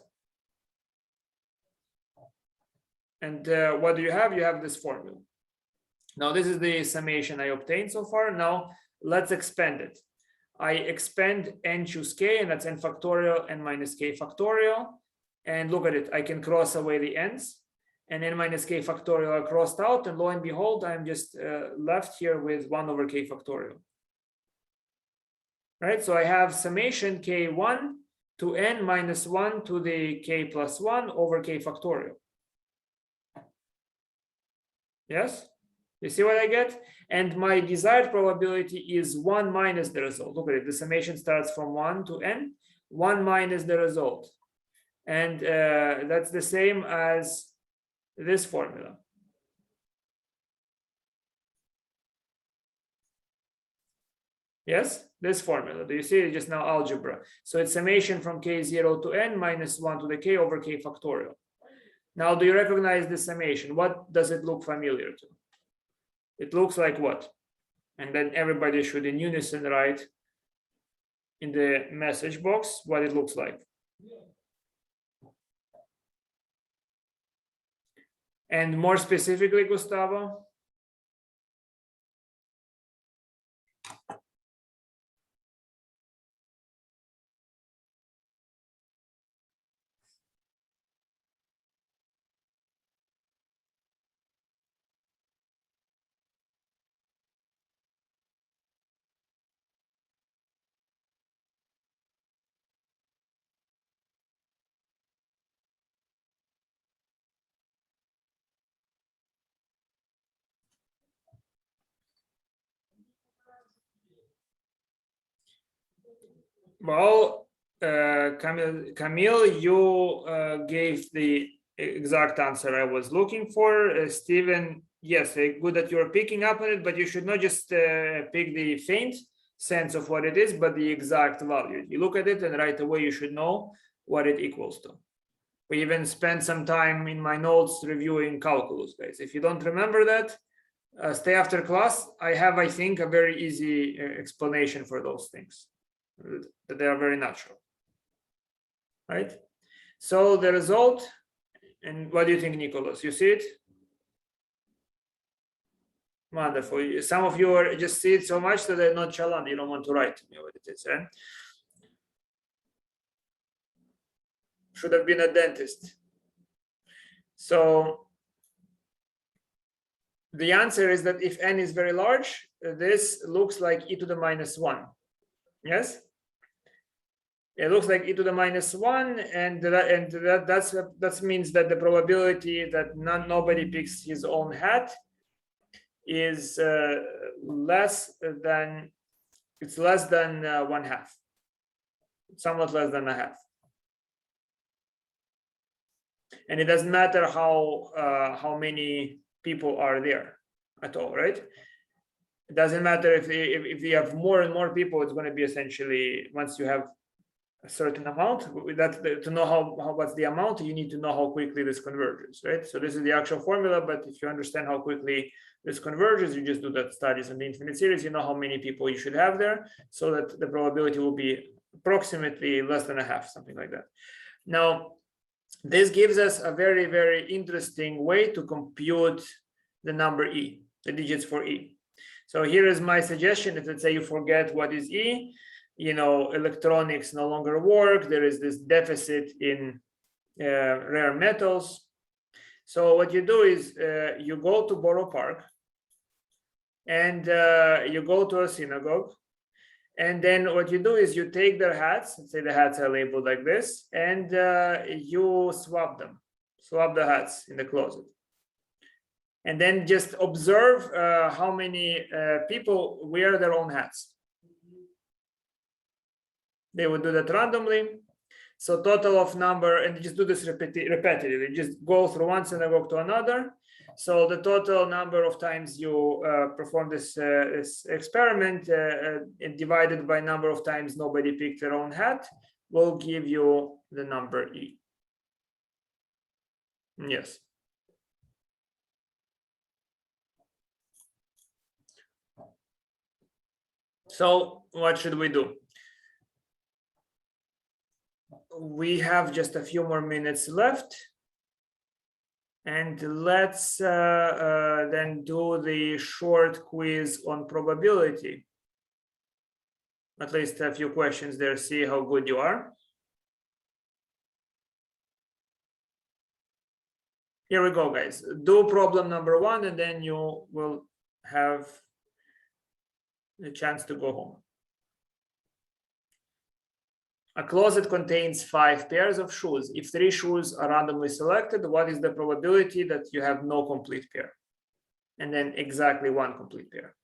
And what do you have? You have this formula. Now, this is the summation I obtained so far. Now, let's expand it. I expand n choose k, and that's n factorial, n minus k factorial. And look at it. I can cross away the n's, and n minus k factorial are crossed out. And lo and behold, I'm just left here with 1 over k factorial. Right? So I have summation k1 to n minus 1 to the k plus 1 over k factorial. Yes? You see what I get? And my desired probability is 1 minus the result. Look at it. The summation starts from 1 to n, 1 minus the result. And that's the same as this formula. Yes, this formula. Do you see it? Just now algebra. So it's summation from k0 to n minus 1 to the k over k factorial. Now, do you recognize this summation? What does it look familiar to? It looks like what? And then everybody should in unison write in the message box what it looks like. And more specifically, Gustavo? Well, Camille, you gave the exact answer I was looking for. Stephen, yes, good that you're picking up on it, but you should not just pick the faint sense of what it is, but the exact value. You look at it and right away you should know what it equals to. We even spent some time in my notes reviewing calculus, guys. If you don't remember that, stay after class. I have, I think, a very easy explanation for those things. That they are very natural, right? So the result, and what do you think, Nicholas? You see it? Wonderful. Some of you are just see it so much that they're not chalant. You don't want to write to me what it is, right? Should have been a dentist. So the answer is that if n is very large, this looks like e to the minus 1. Yes? It looks like e to the minus 1, and that means that the probability that nobody picks his own hat is less than 1/2, somewhat less than a half. And it doesn't matter how many people are there at all, right? It doesn't matter if you have more and more people, it's going to be essentially, once you have a certain amount, to know how what's the amount, you need to know how quickly this converges, right? So this is the actual formula, but if you understand how quickly this converges, you just do that studies on the infinite series, you know how many people you should have there, so that the probability will be approximately less than a half, something like that. Now, this gives us a very, very interesting way to compute the number E, the digits for E. So here is my suggestion. If let's say you forget what is E, you know, electronics no longer work, there is this deficit in rare metals. So what you do is you go to Borough Park and you go to a synagogue. And then what you do is you take their hats, let's say the hats are labeled like this, and you swap them, swap the hats in the closet. And then just observe how many people wear their own hats. They would do that randomly. So total of number, and just do this repetitively, just go through one synagogue to another. So the total number of times you perform this experiment divided by number of times nobody picked their own hat will give you the number E. Yes. So what should we do? We have just a few more minutes left. And let's then do the short quiz on probability. At least a few questions there, see how good you are. Here we go, guys. Do problem number 1, and then you will have a chance to go home. A closet contains 5 pairs of shoes. If 3 shoes are randomly selected, what is the probability that you have no complete pair? And then exactly 1 complete pair.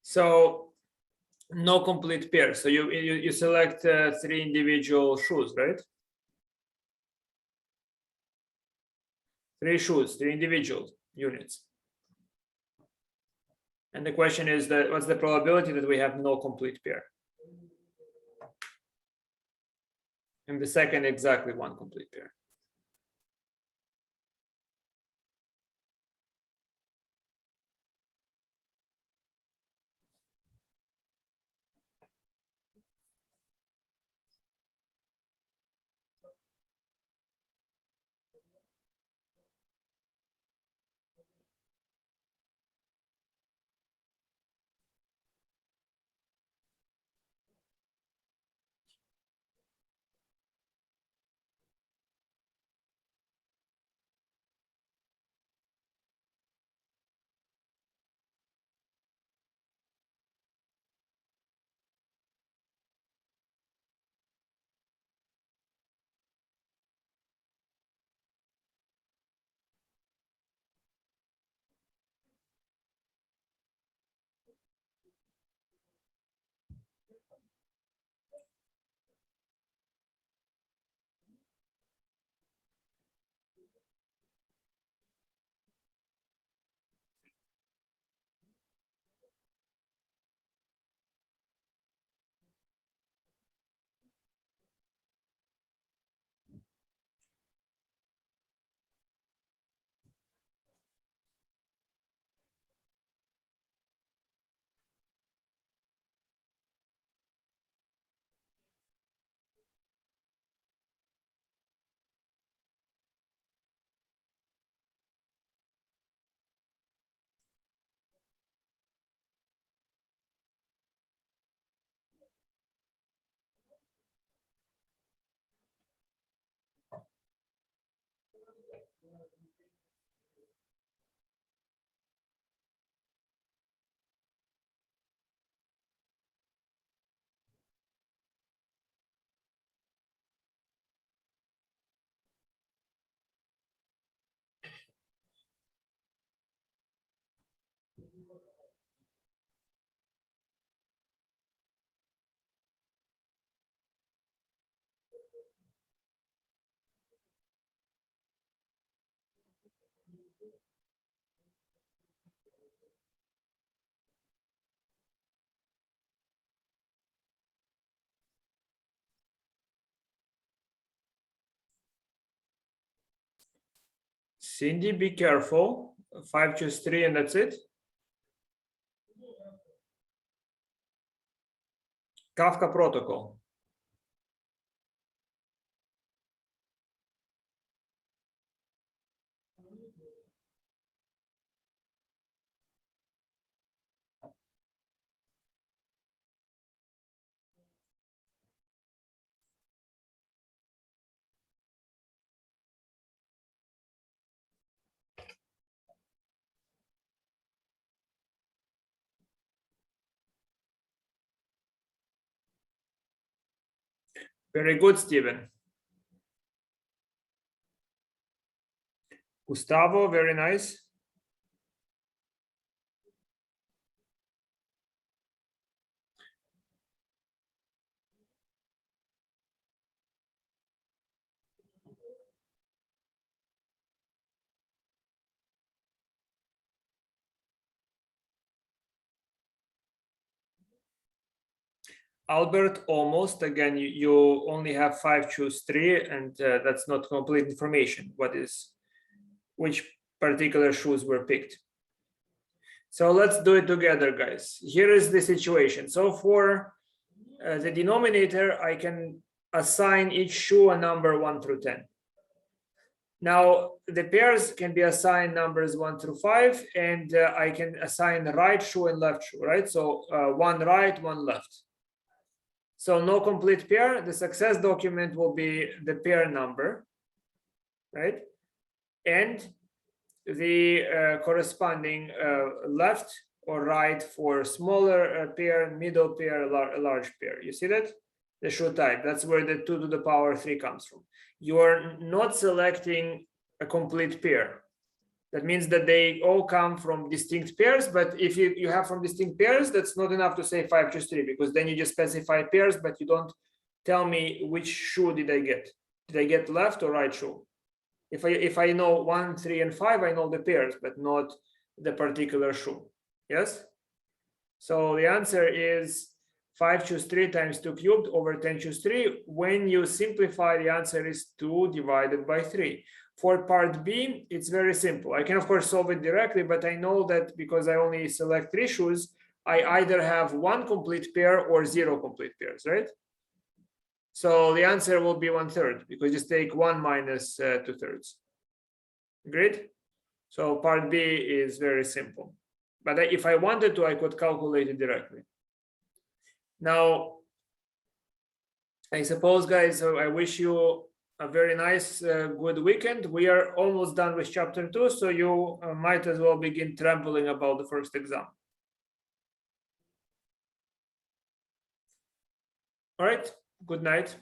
So no complete pair. So you select 3 individual shoes, right? 3 shoes, 3 individual units. And the question is that what's the probability that we have no complete pair? And the second, exactly 1 complete pair. Cindy, be careful. 5 choose 3 and that's it. Kafka protocol. Very good, Steven. Gustavo, very nice. Albert, almost. Again, you only have 5 choose 3, and that's not complete information. Which particular shoes were picked? So let's do it together, guys. Here is the situation. So for the denominator, I can assign each shoe a number 1 through 10. Now, the pairs can be assigned numbers 1 through 5, and I can assign the right shoe and left shoe, right? So 1 right, 1 left. So no complete pair. The success document will be the pair number, right? And the corresponding left or right for smaller pair, middle pair, large pair. You see that? The shoe type. That's where the 2 to the power 3 comes from. You are not selecting a complete pair. That means that they all come from distinct pairs, but if you have from distinct pairs, that's not enough to say 5 choose 3, because then you just specify pairs, but you don't tell me which shoe did I get. Did I get left or right shoe? If I know 1, 3, and 5, I know the pairs, but not the particular shoe. Yes? So the answer is 5 choose 3 times 2 cubed over 10 choose 3. When you simplify, the answer is 2 divided by 3. For part B, it's very simple. I can, of course, solve it directly, but I know that because I only select 3 shoes, I either have 1 complete pair or 0 complete pairs, right? So the answer will be 1/3, because just take 1 minus 2/3. Agreed? So part B is very simple. But if I wanted to, I could calculate it directly. Now, I suppose, guys, I wish you a very nice, good weekend. We are almost done with chapter 2, so you might as well begin trembling about the first exam. All right, good night.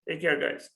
Take care, guys.